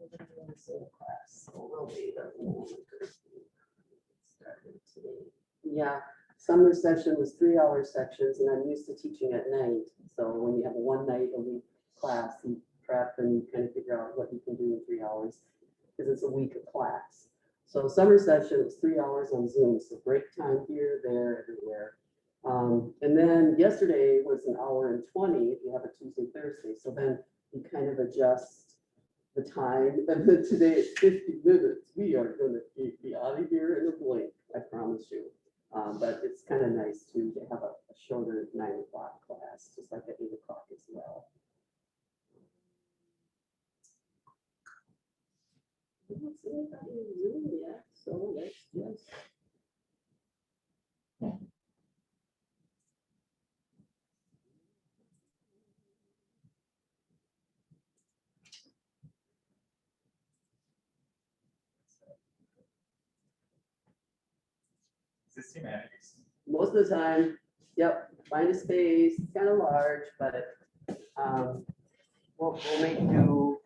class, so we'll be the started today. Yeah, summer session was 3-hour sections, and I'm used to teaching at night. So when you have a one night a week class, you prep and you kind of figure out what you can do in 3 hours because it's a week of class. So summer session was 3 hours on Zoom, so break time here, there, everywhere. And then yesterday was 1 hour and 20 if you have a Tuesday, Thursday. So then you kind of adjust the time. And then today it's 50 minutes. We are going to be out of here in a blink, I promise you. But it's kind of nice too to have a shorter 9 o'clock class, just like at 8 o'clock as well. I don't see anybody in Zoom yet, so let's just. Is this Humanities? Most of the time, yep, find a space, it's kind of large, but we'll make do.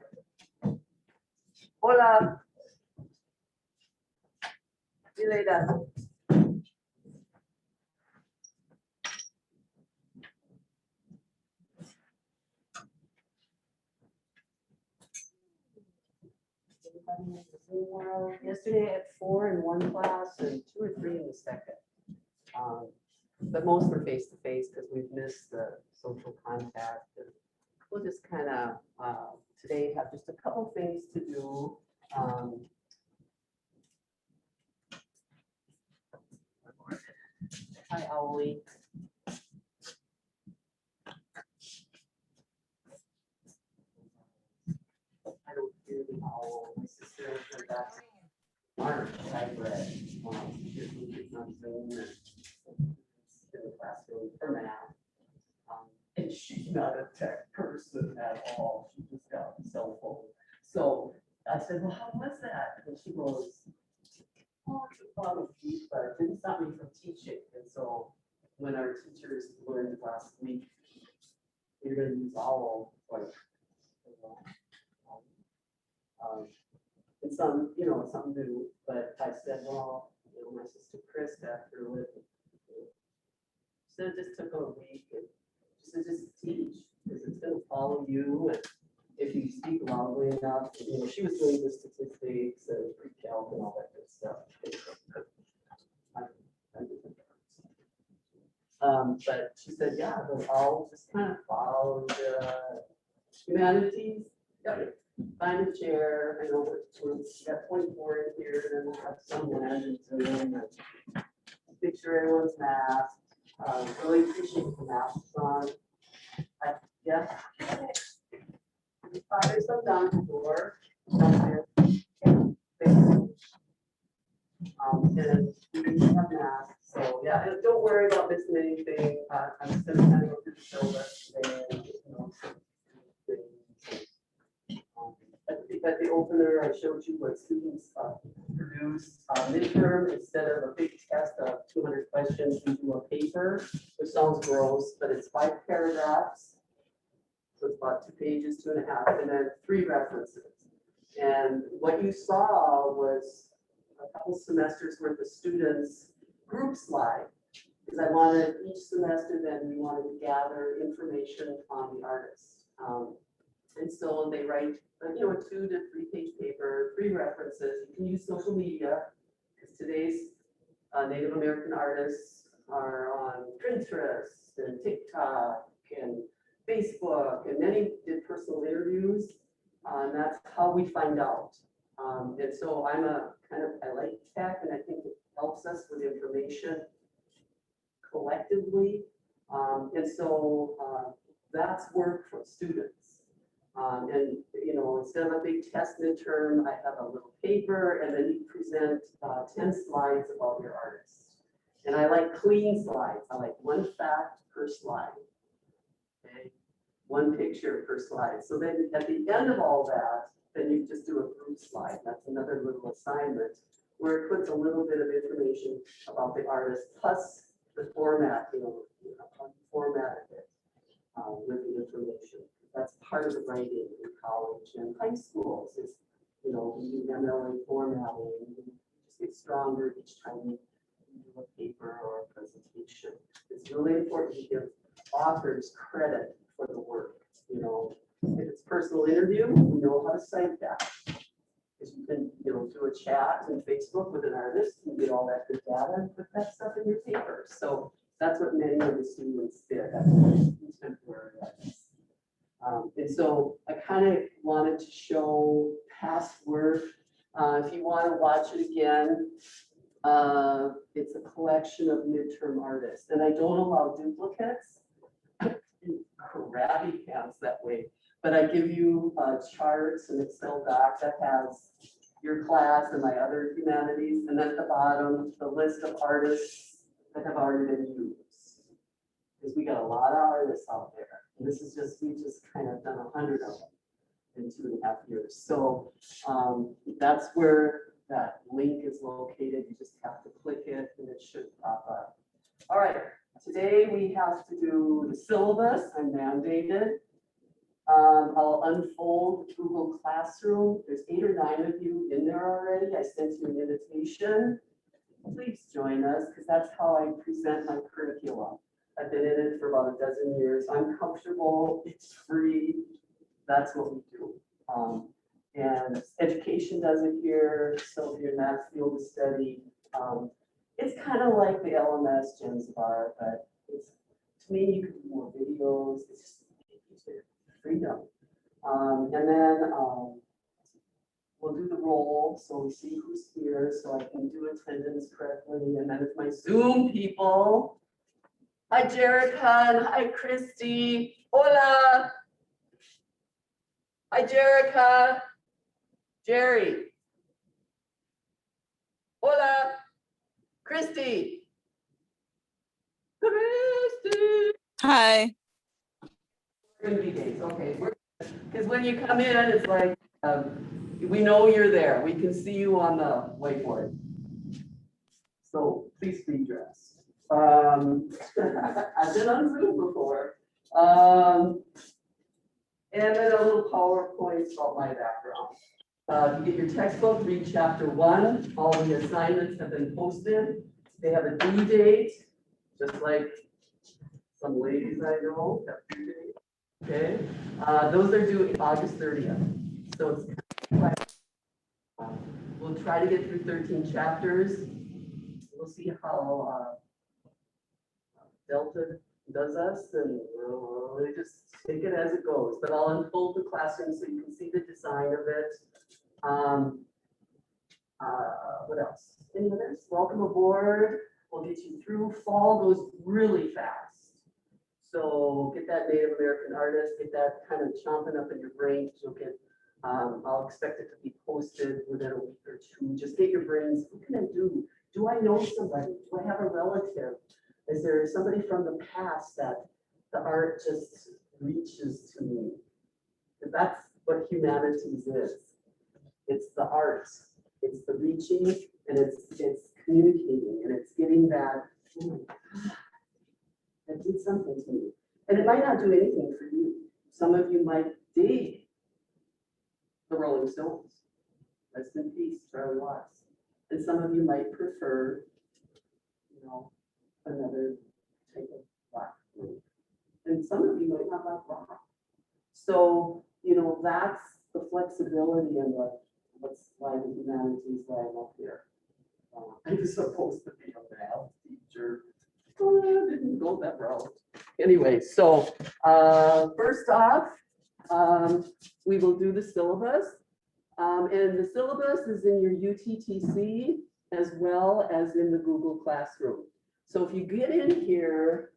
Hola. See you later. Yesterday I had 4 in one class and 2 or 3 in the second. But most were face to face because we've missed the social contact. And we'll just kind of today have just a couple things to do. Hi, Owlie. I don't hear the owl. My sister heard that. March, I read. It's on Zoom and in the classroom for math. And she's not a tech person at all. She just got a cell phone. So I said, well, how was that? And she goes, oh, it's a problem, but it didn't stop me from teaching. And so when our teachers learned last week, you're going to use OWL, like, it's some, something new. But I said, well, my sister Chris after with, she said it just took a week. And she said just teach because it's going to follow you. And if you speak loudly enough, she was doing the statistics and pre-calc and all that good stuff. But she said, yeah, I'll just kind of follow the humanities. Yep. Find a chair. I know we got 24 in here, and then we'll have some land in Zoom. Make sure everyone's masked. Really appreciate the masks on. Yeah. There's some down the door. And we have masks. So yeah, don't worry about missing anything. I'm just going to kind of go through the syllabus today. And, at the opener, I showed you what students produce. Midterm, instead of a big test of 200 questions, we do a paper, which sounds gross, but it's 5 paragraphs. So it's about 2 pages, 2.5, and then 3 references. And what you saw was a couple semesters worth of students group slide, because I wanted each semester, then we wanted to gather information on the artist. And so they write, a 2 to 3 page paper, 3 references. You can use social media because today's Native American artists are on Pinterest and TikTok and Facebook, and many did personal interviews. And that's how we find out. And so I like tech, and I think it helps us with information collectively. And so that's work for students. And instead of a big test midterm, I have a little paper, and then you present 10 slides about your artist. And I like clean slides. I like 1 fact per slide. Okay, 1 picture per slide. So then at the end of all that, then you just do a group slide. That's another little assignment where it puts a little bit of information about the artist plus the format, how you formatted it with the information. That's part of the writing in college and high schools is you know, we do MLA formatting, we just get stronger each time we do a paper or a presentation. It's really important to give authors credit for the work. You know, if it's personal interview, we know how to cite that. Because you can, you know, do a chat on Facebook with an artist and get all that good data and put that stuff in your paper. So that's what many of the students did. That's what contemporary artists. And so I kind of wanted to show past work. If you want to watch it again, it's a collection of midterm artists. And I don't allow duplicates in crabby pants that way. But I give you charts and Excel doc that has your class and my other humanities. And at the bottom, the list of artists that have already been used. Because we got a lot of artists out there. And this is just, we just kind of done 100 of them in 2.5 years. So that's where that link is located. You just have to click it and it should pop up. All right, today we have to do the syllabus. I'm mandated. I'll unfold Google Classroom. There's 8 or 9 of you in there already. I sent you an invitation. Please join us because that's how I present my curriculum. I've been in it for about 12 years. I'm comfortable. It's free. That's what we do. And education does it here. So if you're in that field of study, it's kind of like the LMS Gems Bar, but it's, to me, you can do more videos. It's just freedom. And then we'll do the roll, so we see who's here, so I can do attendance correctly. And then it's my Zoom people. Hi, Jerica, and hi, Christy. Hola. Hi, Jerica. Jerry. Hola. Christy. Christy. Hi. Okay, because when you come in, it's like, we know you're there. We can see you on the whiteboard. So please be dressed. I've been on Zoom before. And then a little PowerPoint about my background. You get your textbook, read chapter 1. All the assignments have been posted. They have a due date, just like some ladies I know have due date. Okay, those are due August 30th. So it's kind of like, we'll try to get through 13 chapters. We'll see how Delta does us, and we just take it as it goes. But I'll unfold the classroom so you can see the design of it. What else? Any others? Welcome aboard. We'll get you through. Fall goes really fast. So get that Native American artist, get that kind of chomping up in your brain. You'll get, I'll expect it to be posted within a week or 2. Just get your brains, what can I do? Do I know somebody? Do I have a relative? Is there somebody from the past that the art just reaches to me? Because that's what humanities is. It's the art, it's the reaching, and it's communicating, and it's getting that, oh my God, that did something to me. And it might not do anything for you. Some of you might dig the Rolling Stones. Rest in peace, Charlie Watts. And some of you might prefer, you know, another type of rock group. And some of you might not like rock. So, you know, that's the flexibility and what's why the humanities why I'm up here. I was supposed to be a math teacher. Oh, I didn't go that route. Anyway, so first off, we will do the syllabus. And the syllabus is in your UTTC as well as in the Google Classroom. So if you get in here,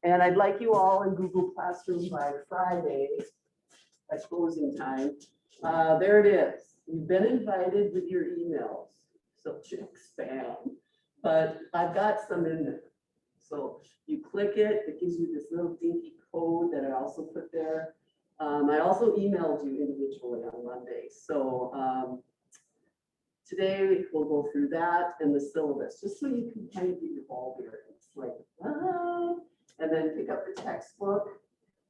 and I'd like you all in Google Classroom by Friday at closing time, there it is. You've been invited with your emails. So check spam, but I've got some in there. So you click it, it gives you this little dinky code that I also put there. I also emailed you individually on Monday. So today we'll go through that and the syllabus, just so you can kind of get your ball bearings. Like, and then pick up the textbook.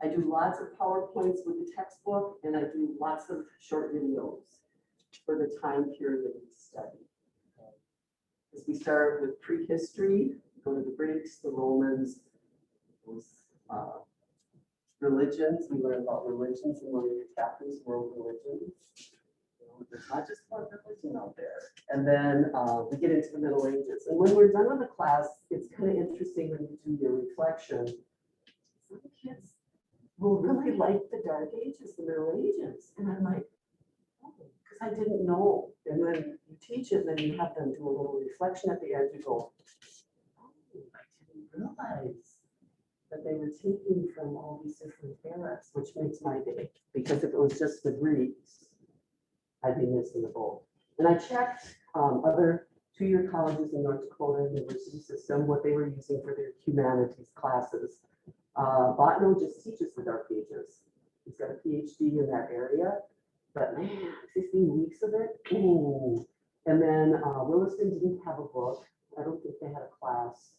I do lots of PowerPoints with the textbook, and I do lots of short videos for the time period we study. As we start with prehistory, go to the Greeks, the Romans, those religions. We learn about religions in one of your chapters, world religions. There's not just one religion out there. And then we get into the Middle Ages. And when we're done with the class, it's kind of interesting when you do your reflection. Some kids will really like the Dark Ages, the Middle Ages. And I'm like, oh, because I didn't know. And then you teach it, and then you have them do a little reflection at the end. You go, oh, I didn't realize that they were taking from all these different eras, which makes my day. Because if it was just the Greeks, I'd be missing the boat. And I checked other two-year colleges in North Dakota university system, what they were using for their humanities classes. Botno just teaches the Dark Ages. He's got a PhD in that area, but man, 15 weeks of it. Ooh. And then Williston didn't have a book. I don't think they had a class.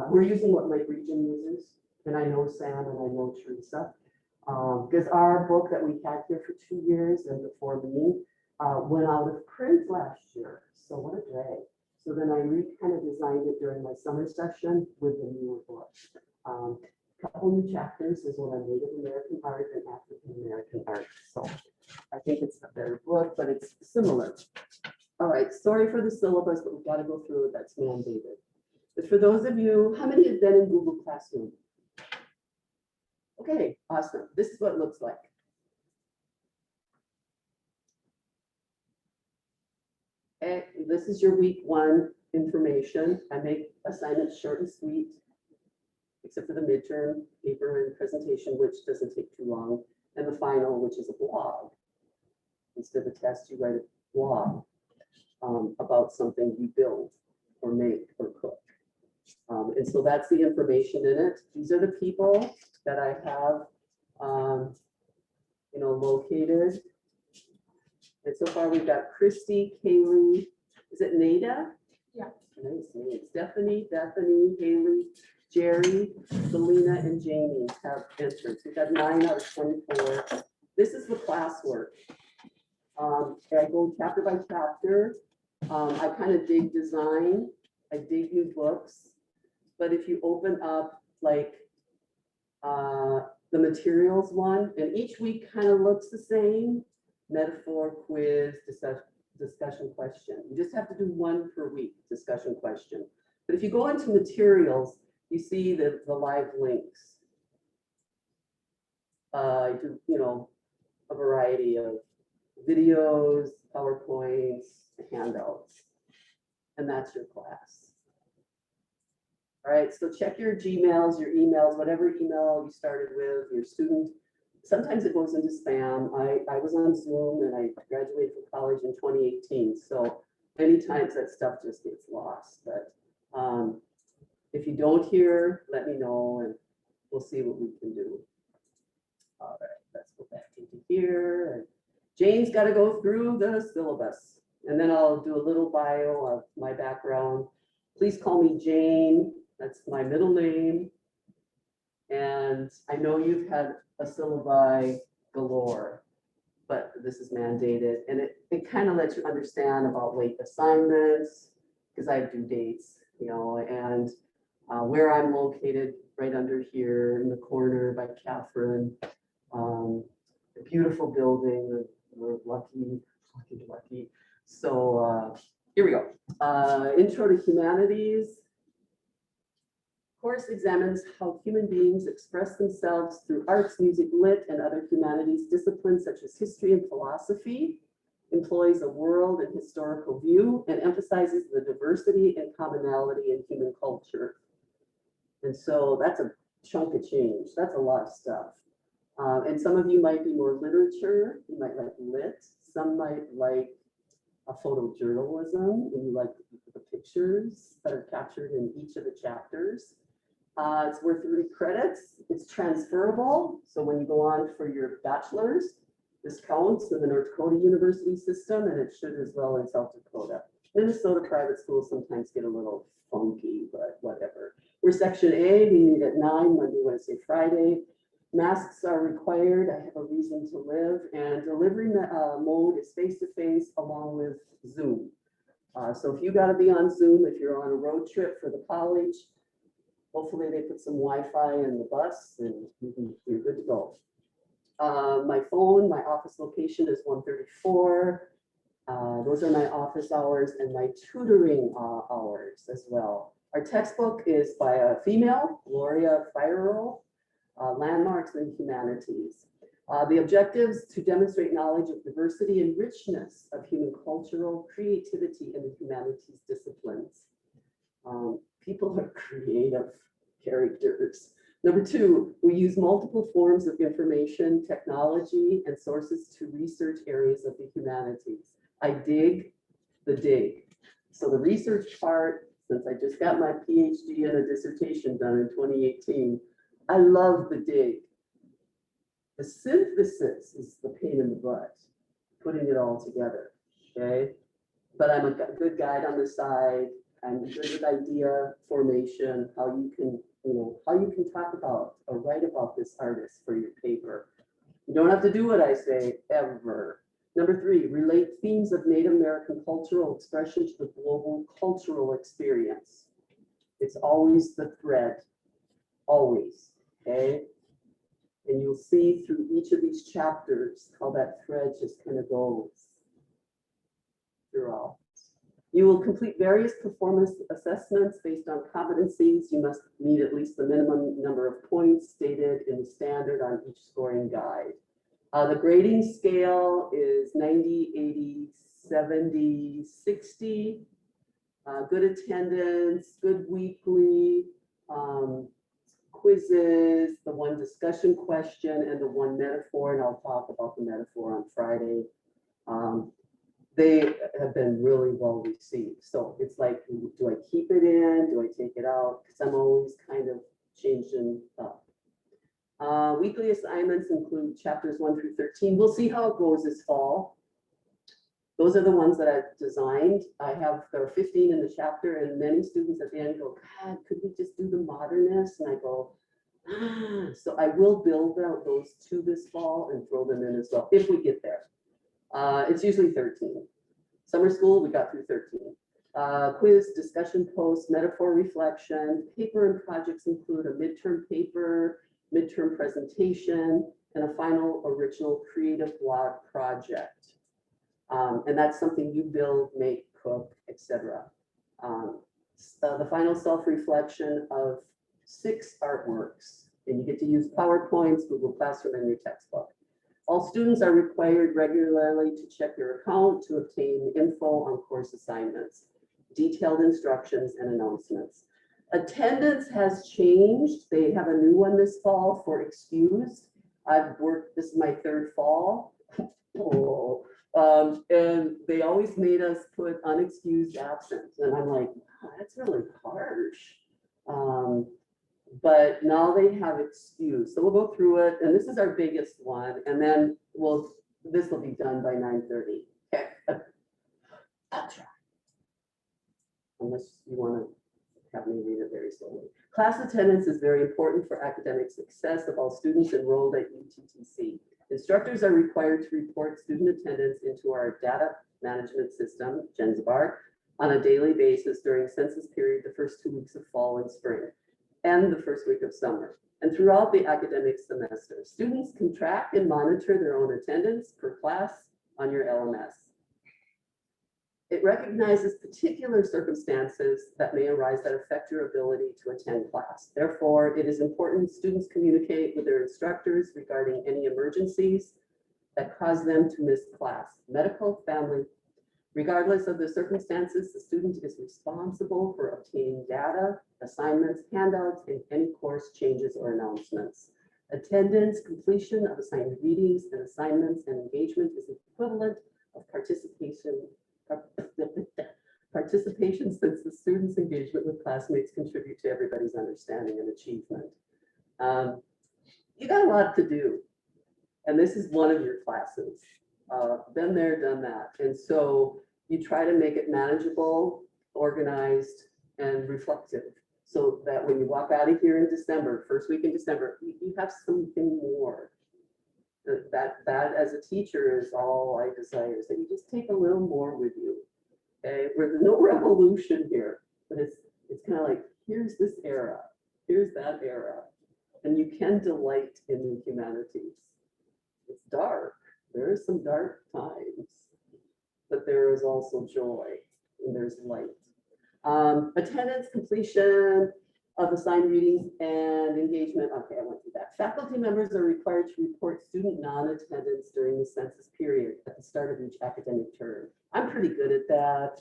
We're using what Lake Region uses, and I know Sam and I know Teresa. Because our book that we had here for 2 years and before me went out of print last year. So what a drag. So then I kind of designed it during my summer session with the newer book. A couple new chapters is what I Native American art and African American art. So I think it's a better book, but it's similar. All right, sorry for the syllabus, but we've got to go through it. That's mandated. But for those of you, how many have been in Google Classroom? Okay, awesome. This is what it looks like. And this is your week 1 information. I make assignments short and sweet, except for the midterm paper and presentation, which doesn't take too long, and the final, which is a blog. Instead of a test, you write a blog about something you build or make or cook. And so that's the information in it. These are the people that I have, located. And so far we've got Christy, Kaylee, is it Nada? Yeah. Nice name. Stephanie, Bethany, Haley, Jerry, Selena, and Jamie have entered. We've got 9 out of 24. This is the classwork. I go chapter by chapter. I kind of dig design. I dig new books. But if you open up like the materials one, and each week kind of looks the same, metaphor, quiz, discussion question. You just have to do 1 per week, discussion question. But if you go into materials, you see the live links. I do, a variety of videos, PowerPoints, handouts, and that's your class. All right, so check your Gmails, your emails, whatever email you started with, your student. Sometimes it goes into spam. I was on Zoom and I graduated from college in 2018. So many times that stuff just gets lost. But if you don't hear, let me know and we'll see what we can do. All right, let's go back into here. And Jane's got to go through the syllabus. And then I'll do a little bio of my background. Please call me Jane. That's my middle name. And I know you've had a syllabi galore, but this is mandated. And it kind of lets you understand about late assignments, because I have due dates, and where I'm located right under here in the corner by Catherine. A beautiful building. We're lucky. So here we go. Intro to Humanities. Course examines how human beings express themselves through arts, music, lit, and other humanities disciplines such as history and philosophy, employs a world and historical view, and emphasizes the diversity and commonality in human culture. And so that's a chunk of change. That's a lot of stuff. And some of you might be more literature. You might like lit. Some might like a photojournalism, and you like the pictures that are captured in each of the chapters. It's worth 30 credits. It's transferable. So when you go on for your bachelor's, this counts in the North Dakota University system, and it should as well in South Dakota. Minnesota private schools sometimes get a little funky, but whatever. We're section A. We meet at 9 Monday, Wednesday, Friday. Masks are required. I have a reason to live, and delivery mode is face-to-face along with Zoom. So if you got to be on Zoom, if you're on a road trip for the college, hopefully they put some Wi-Fi in the bus and you're good to go. My phone, my office location is 134. Those are my office hours and my tutoring hours as well. Our textbook is by a female, Gloria Firero, Landmarks in Humanities. The objectives to demonstrate knowledge of diversity and richness of human cultural creativity in the humanities disciplines. People are creative characters. Number 2, we use multiple forms of information, technology, and sources to research areas of the humanities. I dig the dig. So the research part, since I just got my PhD and a dissertation done in 2018, I love the dig. The synthesis is the pain in the butt, putting it all together, okay? But I'm a good guide on the side. I'm good with idea formation, how you can, how you can talk about or write about this artist for your paper. You don't have to do what I say, ever. Number 3, relate themes of Native American cultural expression to the global cultural experience. It's always the thread, always, okay? And you'll see through each of these chapters how that thread just kind of goes throughout. You will complete various performance assessments based on competencies. You must meet at least the minimum number of points stated in the standard on each scoring guide. The grading scale is 90, 80, 70, 60. Good attendance, good weekly, quizzes, the one discussion question, and the one metaphor, and I'll talk about the metaphor on Friday. They have been really well received. So it's like, do I keep it in? Do I take it out? Because I'm always kind of changing up. Weekly assignments include chapters 1 through 13. We'll see how it goes this fall. Those are the ones that I've designed. There are 15 in the chapter, and many students at the end go, God, could we just do the modernists? And I go, So I will build out those 2 this fall and throw them in as well, if we get there. It's usually 13. Summer school, we got through 13. Quiz, discussion post, metaphor reflection. Paper and projects include a midterm paper, midterm presentation, and a final original creative blog project. And that's something you build, make, cook, etc. The final self-reflection of 6 artworks, and you get to use PowerPoints, Google Classroom, and your textbook. All students are required regularly to check your account to obtain info on course assignments, detailed instructions, and announcements. Attendance has changed. They have a new one this fall for excused. This is my 3rd fall. And they always made us put unexcused absence. And I'm like, wow, that's really harsh. But now they have excused. So we'll go through it. And this is our biggest one. And then this will be done by 9:30. Okay. I'll try. Unless you want to have me read it very slowly. Class attendance is very important for academic success of all students enrolled at UTTC. Instructors are required to report student attendance into our data management system, GenSbar, on a daily basis during census period, the first 2 weeks of fall and spring, and the first week of summer, and throughout the academic semester. Students can track and monitor their own attendance per class on your LMS. It recognizes particular circumstances that may arise that affect your ability to attend class. Therefore, it is important students communicate with their instructors regarding any emergencies that cause them to miss class, medical, family. Regardless of the circumstances, the student is responsible for obtaining data, assignments, handouts, and any course changes or announcements. Attendance, completion of assigned readings and assignments, and engagement is equivalent of participation since the students' engagement with classmates contribute to everybody's understanding and achievement. You got a lot to do, and this is one of your classes. Been there, done that. And so you try to make it manageable, organized, and reflective. So that when you walk out of here in December, first week in December, you have something more. That as a teacher is all I desire, is that you just take a little more with you. Okay, there's no revolution here, but it's kind of like, here's this era, here's that era, and you can delight in the humanities. It's dark, there is some dark times, but there is also joy and there's light. Attendance, completion of assigned readings and engagement. Okay, I went through that. Faculty members are required to report student non-attendance during the census period at the start of each academic term. I'm pretty good at that.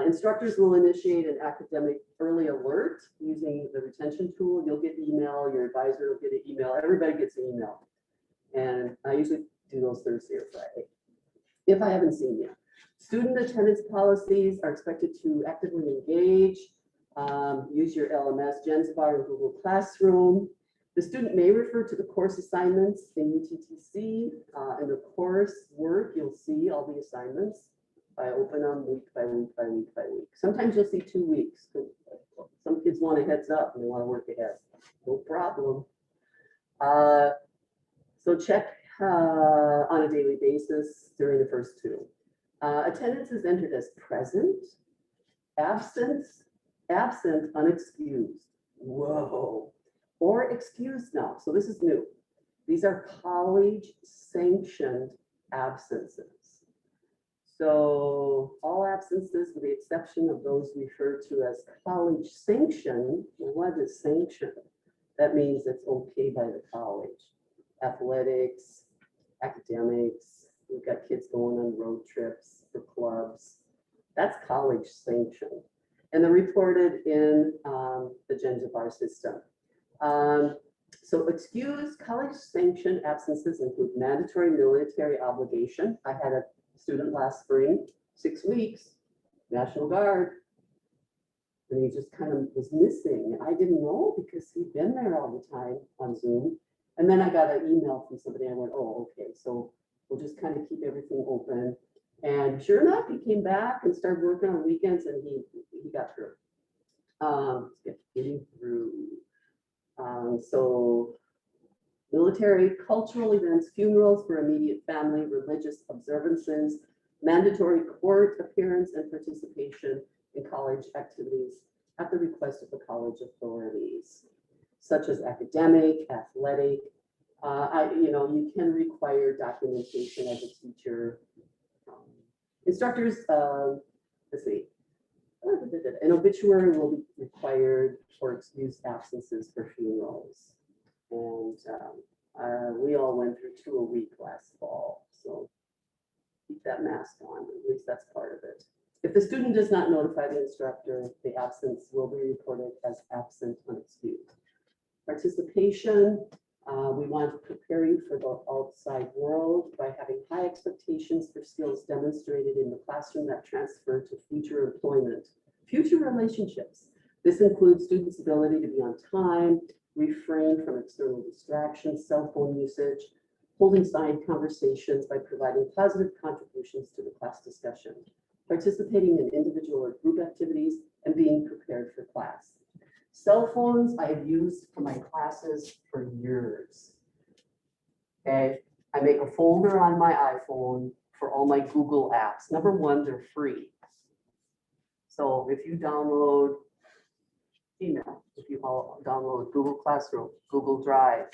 Instructors will initiate an academic early alert using the retention tool. You'll get email, your advisor will get an email, everybody gets an email. And I usually do those Thursday or Friday, if I haven't seen you. Student attendance policies are expected to actively engage. Use your LMS, Gensbar, or Google Classroom. The student may refer to the course assignments in UTTC. In the course work, you'll see all the assignments. I open them week by week by week by week. Sometimes you'll see 2 weeks. Some kids want a heads up and they want to work ahead. No problem. So check on a daily basis during the first 2. Attendance is entered as present, absent, unexcused. Whoa. Or excused now. So this is new. These are college sanctioned absences. So all absences, with the exception of those referred to as college sanctioned. What is sanctioned? That means it's okay by the college. Athletics, academics, we've got kids going on road trips for clubs. That's college sanctioned. And they're reported in the Gengivar system. So excused college sanctioned absences include mandatory military obligation. I had a student last spring, 6 weeks, National Guard. And he just kind of was missing. I didn't know because he'd been there all the time on Zoom. And then I got an email from somebody. I went, oh, okay. So we'll just kind of keep everything open. And sure enough, he came back and started working on weekends, and he got through. Getting through. So military, cultural events, funerals for immediate family, religious observances, mandatory court appearance and participation in college activities at the request of the college authorities, such as academic, athletic. You can require documentation as a teacher. Instructors, let's see. An obituary will be required for excused absences for funerals. And we all went through 2 a week last fall. So keep that mask on, at least that's part of it. If the student does not notify the instructor, the absence will be reported as absent unexcused. Participation, we want to prepare you for the outside world by having high expectations for skills demonstrated in the classroom that transfer to future employment, future relationships. This includes students' ability to be on time, refrain from external distractions, cell phone usage, holding side conversations by providing positive contributions to the class discussion, participating in individual or group activities, and being prepared for class. Cell phones I have used for my classes for years. Okay, I make a folder on my iPhone for all my Google apps. Number one, they're free. So if you download email, if you download Google Classroom, Google Drive,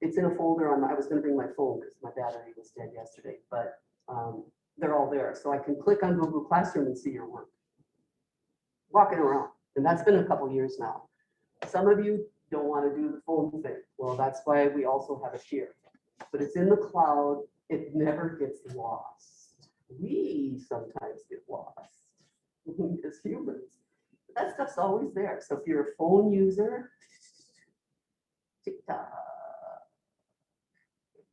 it's in a folder on I was going to bring my phone because my battery was dead yesterday, but they're all there. So I can click on Google Classroom and see your work. Walking around. And that's been a couple years now. Some of you don't want to do the phone thing. Well, that's why we also have it here. But it's in the cloud. It never gets lost. We sometimes get lost as humans. But that stuff's always there. So if you're a phone user, TikTok,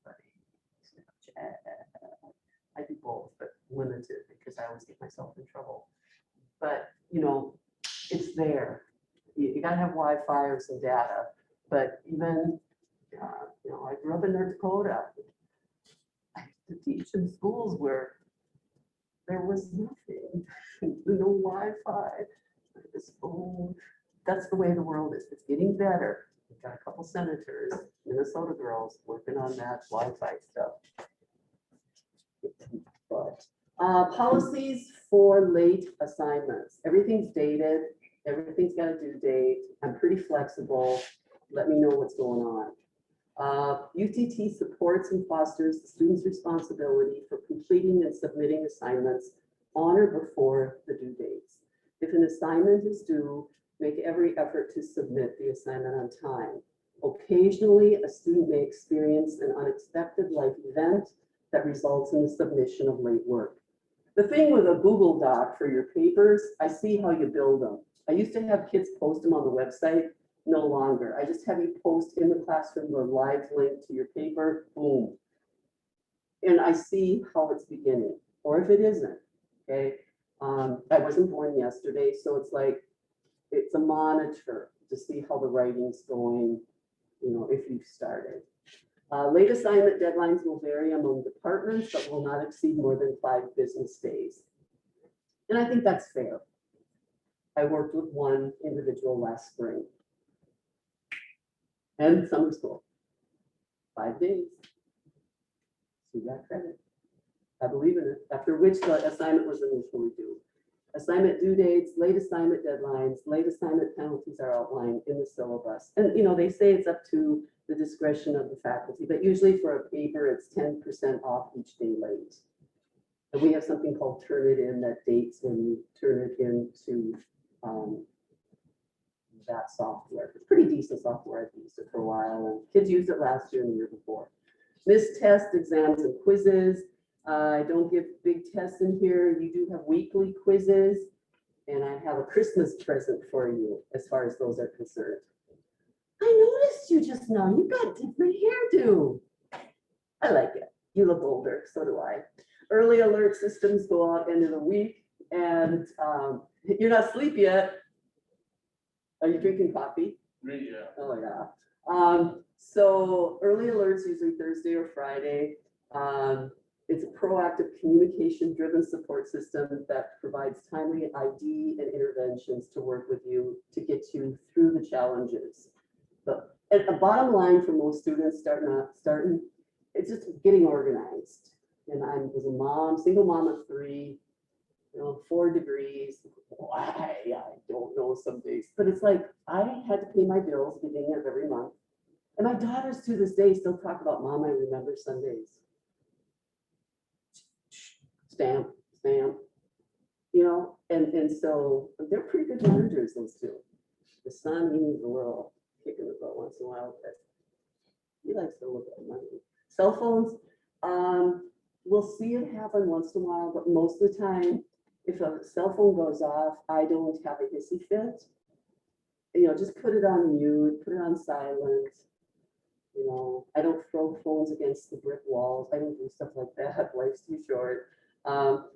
Snapchat. I do both, but limited because I always get myself in trouble. But it's there. You gotta have Wi-Fi or some data. But even, I grew up in North Dakota. I used to teach in schools where there was nothing, no Wi-Fi. Oh, that's the way the world is. It's getting better. We've got a couple senators, Minnesota girls, working on that Wi-Fi stuff. But policies for late assignments. Everything's dated. Everything's got a due date. I'm pretty flexible. Let me know what's going on. UTT supports and fosters the student's responsibility for completing and submitting assignments on or before the due dates. If an assignment is due, make every effort to submit the assignment on time. Occasionally, a student may experience an unexpected life event that results in the submission of late work. The thing with a Google Doc for your papers, I see how you build them. I used to have kids post them on the website. No longer. I just have you post in the classroom the live link to your paper, boom. And I see how it's beginning, or if it isn't, okay? I wasn't born yesterday, so it's like, it's a monitor to see how the writing's going, you know, if you've started. Late assignment deadlines will vary among departments, but will not exceed more than 5 business days. And I think that's fair. I worked with one individual last spring. And summer school, 5 days. So you got credit. I believe in it. After which the assignment was initially due. Assignment due dates, late assignment deadlines, late assignment penalties are outlined in the syllabus. And you know, they say it's up to the discretion of the faculty, but usually for a paper, it's 10% off each day late. And we have something called Turn It In that dates when you turn it into that software. It's pretty decent software. I've used it for a while, and kids used it last year and the year before. Missed tests, exams, and quizzes. I don't give big tests in here. You do have weekly quizzes, and I have a Christmas present for you as far as those are concerned. I noticed you just now. You've got different hairdo. I like it. You look older. So do I. Early alert systems go out end of the week, and you're not asleep yet. Are you drinking coffee? Yeah. Oh, yeah. So early alerts, usually Thursday or Friday. It's a proactive communication-driven support system that provides timely ID and interventions to work with you to get you through the challenges. But at the bottom line for most students starting, it's just getting organized. And I was a mom, single mom of 3. You know, 4 degrees. Why? I don't know some days. But it's like, I had to pay my bills beginning of every month. And my daughters to this day still talk about, Mom, I remember Sundays. Stamp, stamp. You know, and so they're pretty good managers, those two. The son, he needs a little kick in the butt once in a while, but he likes to look at money. Cell phones, we'll see it happen once in a while, but most of the time, if a cell phone goes off, I don't have a hissy fit. You know, just put it on mute, put it on silent. You know, I don't throw phones against the brick walls. I don't do stuff like that. Life's too short.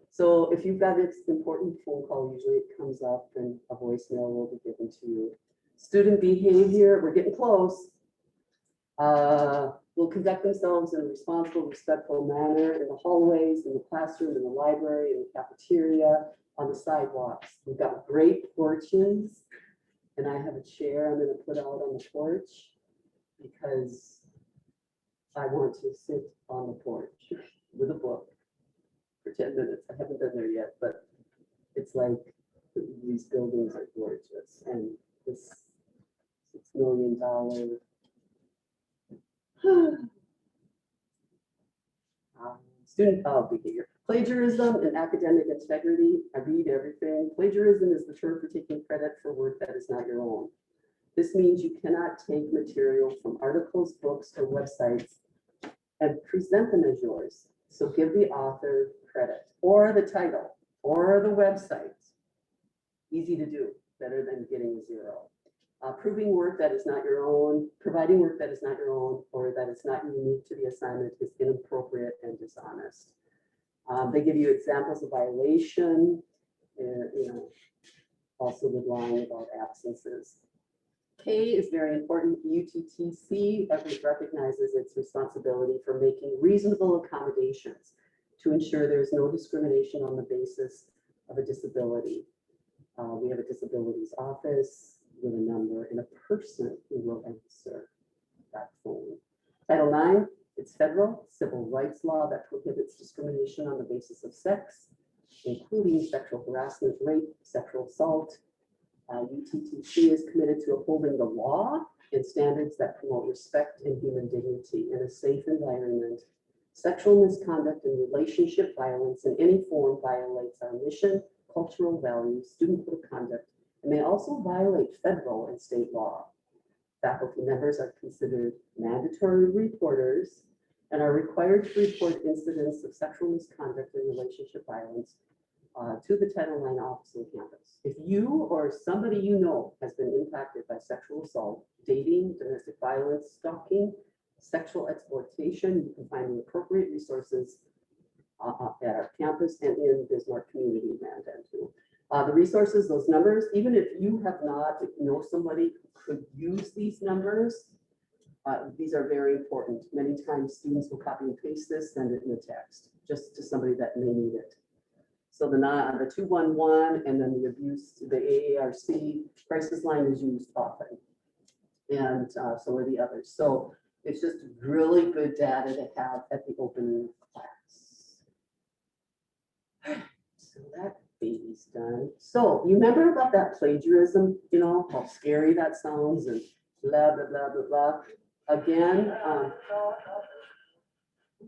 So if you've got an important phone call, usually it comes up and a voicemail will be given to you. Student behavior, we're getting close. Will conduct themselves in a responsible, respectful manner in the hallways, in the classroom, in the library, in the cafeteria, on the sidewalks. We've got great porches, and I have a chair I'm going to put out on the porch because I want to sit on the porch with a book for 10 minutes. I haven't been there yet, but it's like these buildings are gorgeous, and this $6 million student behavior. Plagiarism and academic integrity. I read everything. Plagiarism is the term for taking credit for work that is not your own. This means you cannot take material from articles, books, or websites and present them as yours. So give the author credit, or the title, or the website. Easy to do, better than getting a 0. Proving work that is not your own, providing work that is not your own, or that is not unique to the assignment is inappropriate and dishonest. They give you examples of violation, you know, also with lying about absences. K is very important. UTTC recognizes its responsibility for making reasonable accommodations to ensure there is no discrimination on the basis of a disability. We have a disabilities office with a number and a person who will answer that phone. Title IX, it's federal civil rights law that prohibits discrimination on the basis of sex, including sexual harassment, rape, sexual assault. UTTC is committed to upholding the law and standards that promote respect and human dignity in a safe environment. Sexual misconduct and relationship violence in any form violates our mission, cultural values, student code of conduct, and may also violate federal and state law. Faculty members are considered mandatory reporters and are required to report incidents of sexual misconduct and relationship violence to the Title IX office on campus. If you or somebody you know has been impacted by sexual assault, dating, domestic violence, stalking, sexual exploitation, you can find the appropriate resources at our campus and in Bismarck Community Mandan too. The resources, those numbers, even if you have not, if you know somebody who could use these numbers, these are very important. Many times students will copy and paste this, send it in a text, just to somebody that may need it. So the 211 and then the abuse, the AARC crisis line is used often. And so are the others. So it's just really good data to have at the opening class. So that baby's done. So you remember about that plagiarism, you know, how scary that sounds and blah, blah, blah, blah, blah. Again, I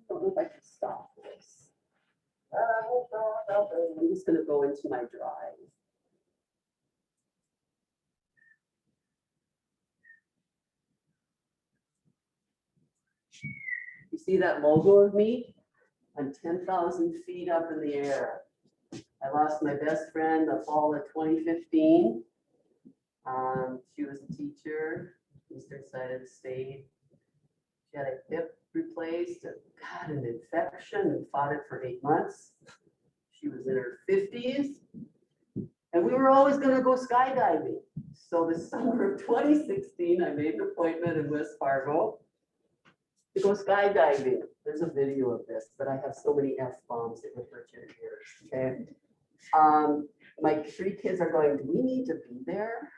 don't know if I can stop this. I'm just going to go into my drive. You see that logo of me? I'm 10,000 feet up in the air. I lost my best friend the fall of 2015. She was a teacher, eastern side of the state. She had a hip replaced, and got an infection and fought it for 8 months. She was in her 50s, and we were always going to go skydiving. So the summer of 2016, I made an appointment in West Fargo to go skydiving. There's a video of this, but I have so many F-bombs it would hurt your ears. Okay. My 3 kids are going, do we need to be there?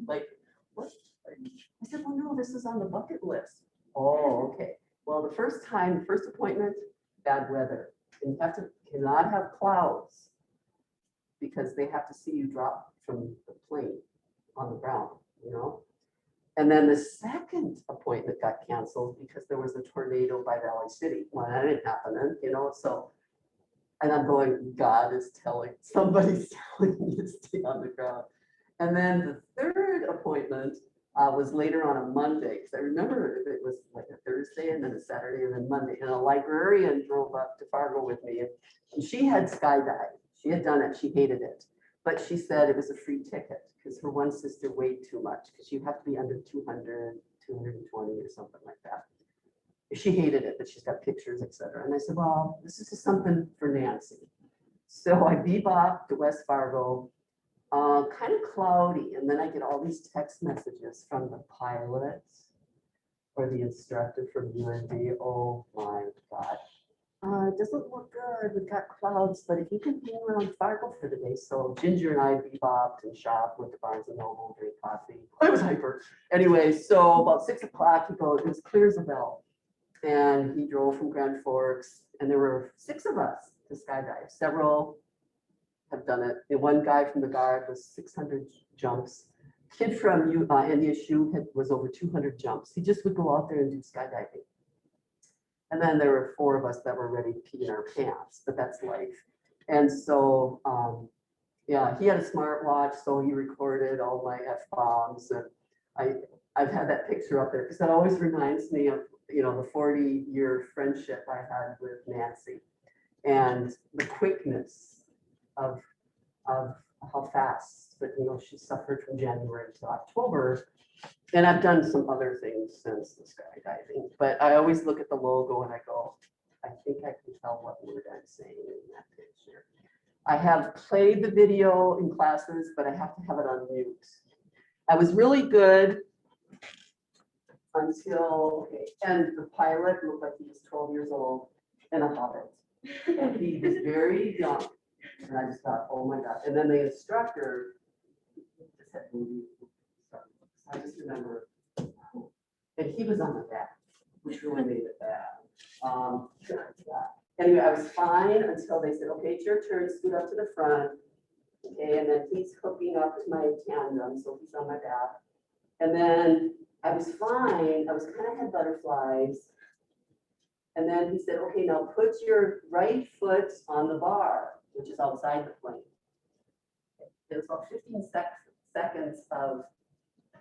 Like, what? I said, well, no, this is on the bucket list. Oh, okay. Well, the first appointment, bad weather. And you cannot have clouds because they have to see you drop from the plane on the ground, you know? And then the second appointment got canceled because there was a tornado by Valley City. Well, that didn't happen, you know, so. And I'm going, somebody's telling me to stay on the ground. And then the third appointment was later on a Monday, because I remember it was like a Thursday and then a Saturday and then Monday. And a librarian drove up to Fargo with me, and she had skydived. She had done it. She hated it. But she said it was a free ticket because her one sister weighed too much, because you have to be under 200, 220 or something like that. She hated it, but she's got pictures, etc. And I said, well, this is just something for Nancy. So I bebopped to West Fargo, kind of cloudy. And then I get all these text messages from the pilots or the instructor from UND. Oh my God. It doesn't look good. We've got clouds, but if you can hang around Fargo for the day. So Ginger and I bebopped and shopped, went to Barnes and Noble, drank coffee. I was hyper. Anyway, so about 6 o'clock, he goes, it was clear as a bell. And he drove from Grand Forks, and there were 6 of us to skydive. Several have done it. The one guy from the Guard was 600 jumps. Kid from NDSU was over 200 jumps. He just would go out there and do skydiving. And then there were 4 of us that were ready to pee in our pants, but that's life. And so, yeah, he had a smartwatch, so he recorded all my F-bombs. And I've had that picture up there because that always reminds me of, you know, the 40-year friendship I had with Nancy and the quickness of how fast, but you know, she suffered from January to October. And I've done some other things since the skydiving, but I always look at the logo and I go, I think I can tell what word I'm saying in that picture. I have played the video in classes, but I have to have it on mute. I was really good until, okay, and the pilot looked like he was 12 years old and a hobbit. And he was very young. And I just thought, oh my God. And then the instructor that movie? I just remember, and he was on the back, which really made it bad. Yeah. Anyway, I was fine until they said, okay, it's your turn, scoot up to the front. Okay, and then he's hooking up to my tandem, so he's on my back. And then I was fine, I was kind of had butterflies. And then he said, okay, now put your right foot on the bar, which is outside the plane. It was about 15 seconds of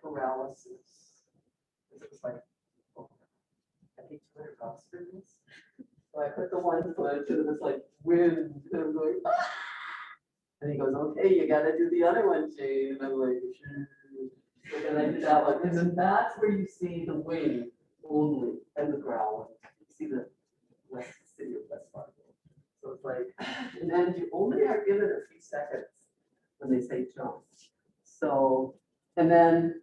paralysis. It was like, oh, I paid $200 for this. So I put the one foot and it was like wind, and I'm going, ah! And he goes, okay, you gotta do the other one, Jane. And I'm like, sure. So then I did that one. And then that's where you see the wing only and the ground. You see the west city of West Fargo. So it's like, and then you only are given a few seconds when they say jump. So, and then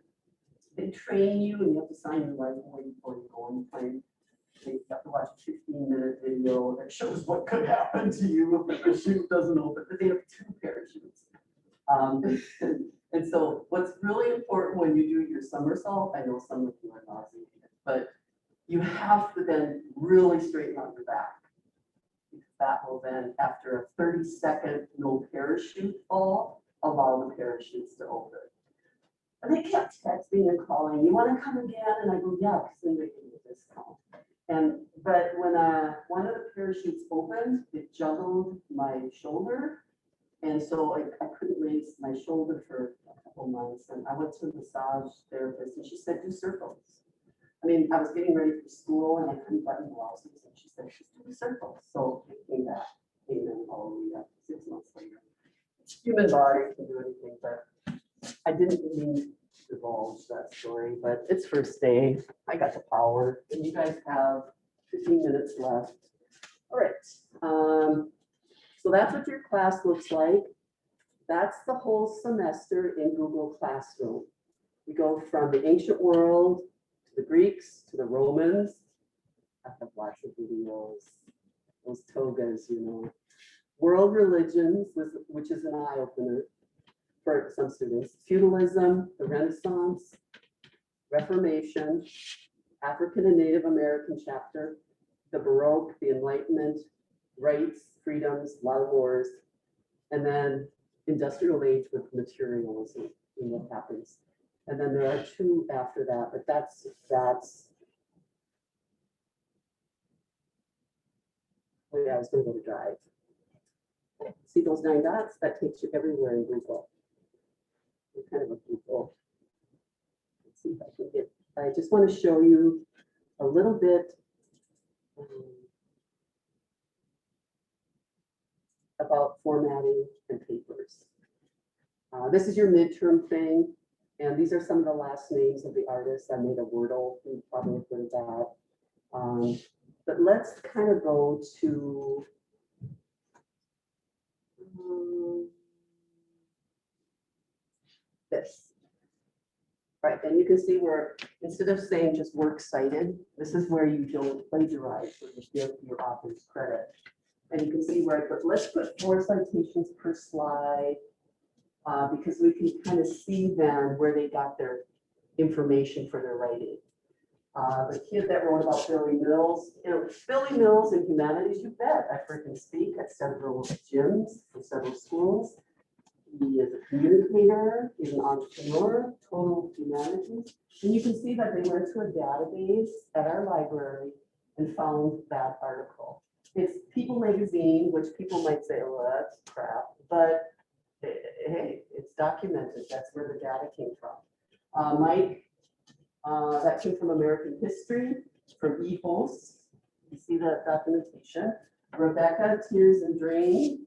they train you and you have to sign your life away before you go on the plane. You have to watch a 15-minute video that shows what could happen to you if the chute doesn't open, but they have 2 parachutes. And so what's really important when you do your somersault, I know some of you are nauseated, but you have to then really straighten out your back. That will then, after a 30-second no parachute fall, allow the parachutes to open. And they kept texting and calling, you want to come again? And I go, yeah, because then they give me a discount. But when one of the parachutes opened, it juggled my shoulder. And so I couldn't raise my shoulder for a couple months. And I went to a massage therapist and she said, do circles. I mean, I was getting ready for school and I couldn't button blouses. And she said, just do circles. So it came in all the way up 6 months later. Human body can do anything, but I didn't really divulge that story, but it's first day. I got the power, and you guys have 15 minutes left. All right. So that's what your class looks like. That's the whole semester in Google Classroom. We go from the ancient world to the Greeks to the Romans. I have lots of videos, those togas, you know. World religions, which is an eye-opener for some students. Feudalism, the Renaissance, Reformation, African and Native American chapter, the Baroque, the Enlightenment, rights, freedoms, a lot of wars, and then industrial age with materialism and what happens. And then there are 2 after that, but that's oh yeah, I was going to go to Drive. See those 9 dots? That takes you everywhere in Google. It's kind of a Google. Let's see if I can get. I just want to show you a little bit about formatting and papers. This is your midterm thing, and these are some of the last names of the artists. I made a Wordle, you probably have heard of that. But let's kind of go to this. Right, and you can see where instead of saying just works cited, this is where you don't plagiarize, so you give your author's credit. And you can see where I put, let's put 4 citations per slide, because we can kind of see then where they got their information for their writing. The kid that wrote about Billy Mills, you know, Billy Mills in Humanities, you bet, I freaking speak at several gyms for several schools. He is a communicator, he's an entrepreneur, total humanities. And you can see that they went to a database at our library and found that article. It's People magazine, which people might say, oh, that's crap, but hey, it's documented. That's where the data came from. Mike, that came from American History, from eHost. You see that documentation. Rebecca, Tears and Drain.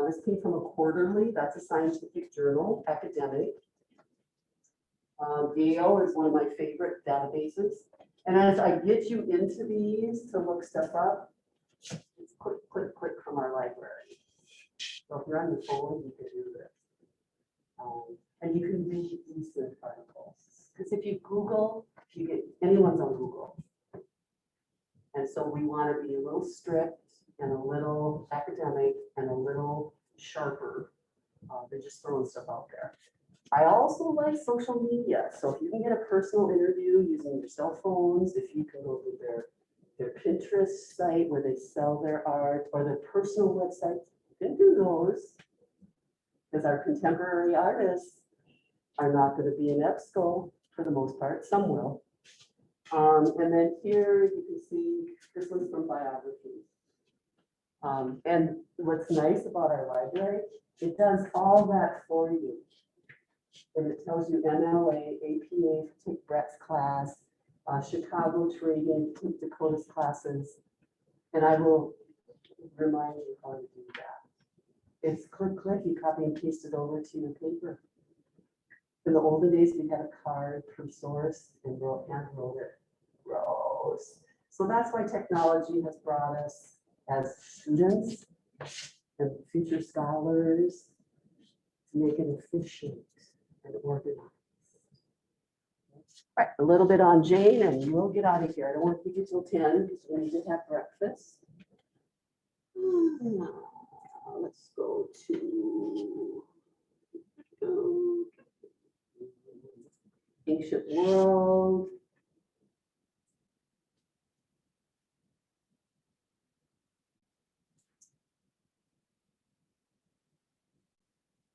This came from a quarterly, that's a scientific journal, academic. Gale is one of my favorite databases. And as I get you into these to look stuff up, it's click, click, click from our library. So if you're on your phone, you can do this. And you can read recent articles. Because if you Google, you get, anyone's on Google. And so we want to be a little strict and a little academic and a little sharper than just throwing stuff out there. I also like social media. So if you can get a personal interview using your cell phones, if you can go to their Pinterest site where they sell their art or their personal websites, you can do those. Because our contemporary artists are not going to be in EBSCO for the most part. Some will. And then here you can see this one's from biography. And what's nice about our library, it does all that for you. And it tells you MLA, APA, take Brett's class, Chicago trading, take Dakota's classes. And I will remind you how to do that. It's click, you copy and paste it over to your paper. In the olden days, we had a card from source and hand wrote it. Gross. So that's why technology has brought us as students and future scholars to make it efficient and organized. All right, a little bit on Jane and we'll get out of here. I don't want to keep you till 10 because we need to have breakfast. Let's go to ancient world.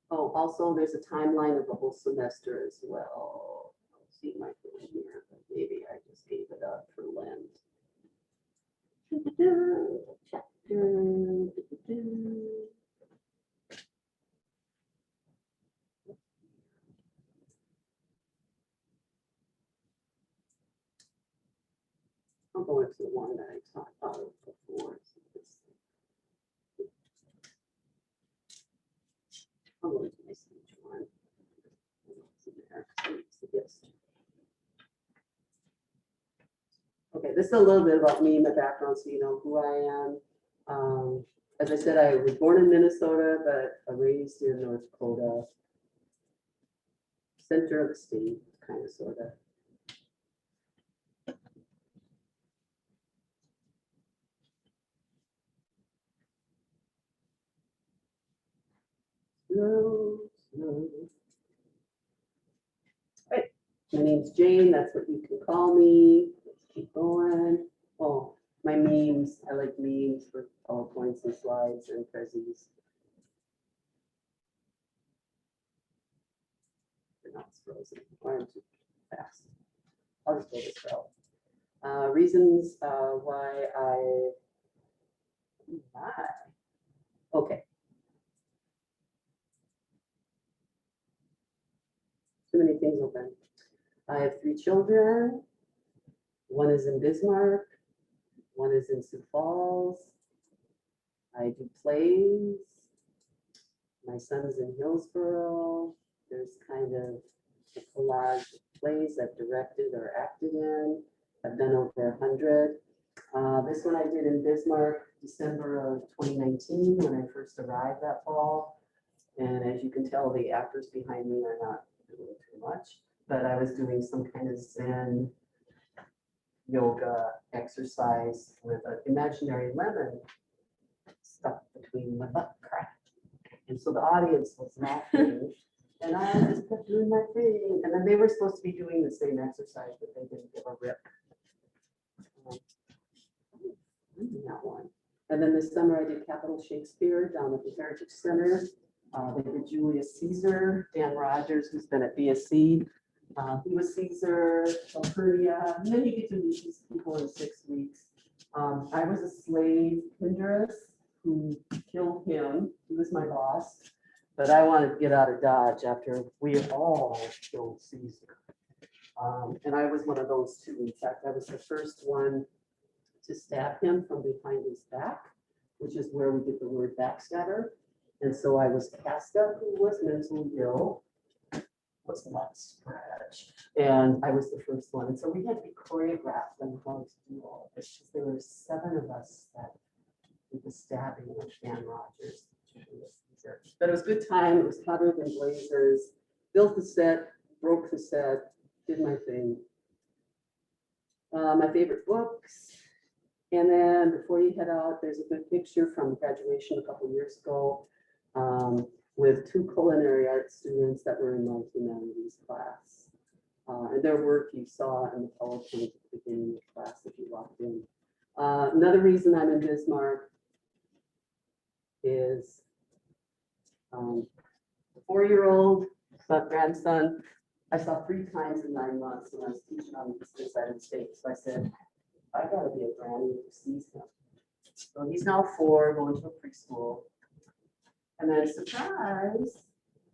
Oh, also there's a timeline of the whole semester as well. I'll see my thing here, but maybe I just gave it up for Lent. Chapter. I'll go into the one that I talked about before. I'll go into my speech one. Okay, this is a little bit about me, my background, so you know who I am. As I said, I was born in Minnesota, but raised in North Dakota, center of the state, kind of, sort of. Right. My name's Jane. That's what you can call me. Let's keep going. Oh, my memes. I like memes for PowerPoints and slides and prezzies. They're not frozen. Or I'm too fast. I'll just go this route. Reasons why okay. Too many things open. I have 3 children. One is in Bismarck. One is in Sioux Falls. I do plays. My son's in Hillsboro. There's kind of a collage of plays I've directed or acted in. I've done over 100. This one I did in Bismarck, December of 2019, when I first arrived that fall. And as you can tell, the actors behind me are not doing too much, but I was doing some kind of Zen yoga exercise with an imaginary lemon stuck between my butt crack. And so the audience was laughing and I just kept doing my thing. And then they were supposed to be doing the same exercise, but they didn't give a rip. That one. And then this summer I did Capital Shakespeare down at the Heritage Center. They did Julius Caesar, Dan Rogers, who's been at BSc. He was Caesar, Calpurnia, and then you get to meet these people in 6 weeks. I was a slave, Pinderus, who killed him. He was my boss, but I wanted to get out of Dodge after we all killed Caesar. And I was one of those two. In fact, I was the first one to stab him from behind his back, which is where we get the word backstabber. And so I was Casca, who was mentally ill, was not scratch. And I was the first one. And so we had to be choreographed on how to do all of this. There were 7 of us that did the stabbing with Dan Rogers. But it was a good time. It was hotter than blazers. Built the set, broke the set, did my thing. My favorite books. And then before you head out, there's a good picture from graduation a couple years ago. with 2 culinary arts students that were in my humanities class. And their work you saw in the PowerPoint at the beginning of class if you walked in. Another reason I'm in Bismarck is the 4-year-old grandson I saw 3 times in 9 months when I was teaching on the eastern side of the state. So I said, I gotta be a granny who sees him. So he's now 4, going to a preschool. And then surprise,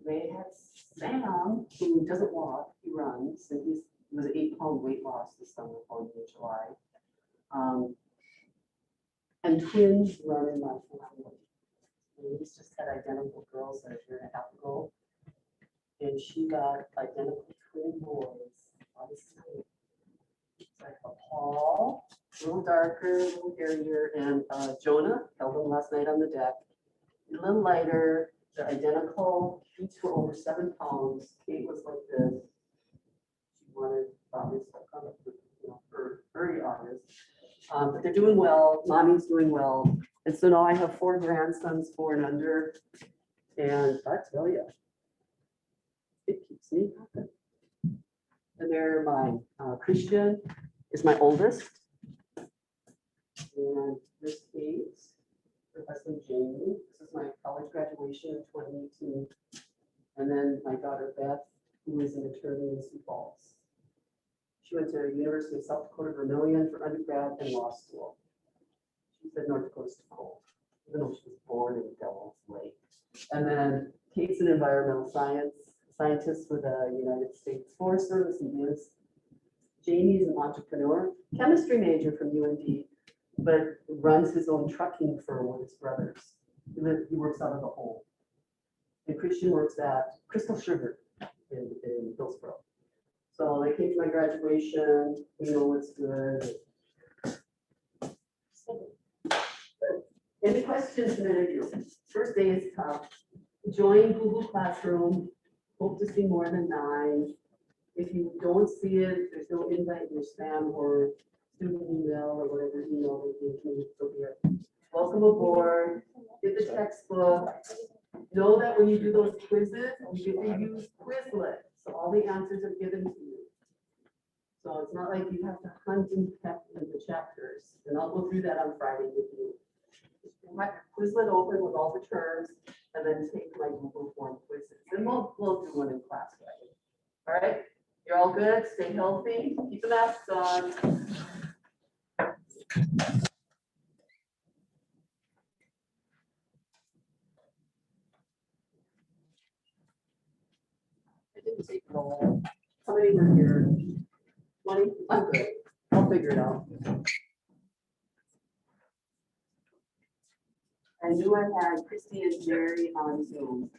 they had Sam, who doesn't walk, he runs, and he was an 8-pound weight loss this summer for me in July. And twins run in my family. And he's just had identical girls a year and a half ago. And she got identical twin boys last night. It's like a Paul, a little darker, a little hairier, and Jonah held him last night on the deck. A little lighter, they're identical. Each were over 7 pounds. Kate was like this. She wanted obviously on her very honest. But they're doing well. Mommy's doing well. And so now I have 4 grandsons, 4 and under. And I tell you, it keeps me happy. And they're my Christian is my oldest. And this Kate, her husband Jamie. This is my college graduation in 2018. And then my daughter Beth, who is an attorney in Sioux Falls. She went to University of South Dakota Vermilion for undergrad and law school. She said North Dakota's too cold, even though she was born in Devil's Lake. And then Kate's an environmental scientist with the United States Forest Service and News. Jamie's an entrepreneur, chemistry major from UND, but runs his own trucking firm with his brothers. He works out of the home. And Christian works at Crystal Sugar in Hillsborough. So they came to my graduation. We know what's good. Any questions in interview? First day is tough. Join Google Classroom. Hope to see more than 9. If you don't see it, there's no invite in your spam or student email or whatever email they give me. So welcome aboard. Get the textbook. Know that when you do those quizzes, you get to use Quizlet. So all the answers are given to you. So it's not like you have to hunt and peck in the chapters. And I'll go through that on Friday with you. My Quizlet open with all the terms, and then take my Google form quizzes. And we'll do one in class Friday. All right? You're all good? Stay healthy. Keep the masks on. I didn't take roll. How many were here? 20? I'm good. I'll figure it out. I knew I had Christy and Jerry on Zoom.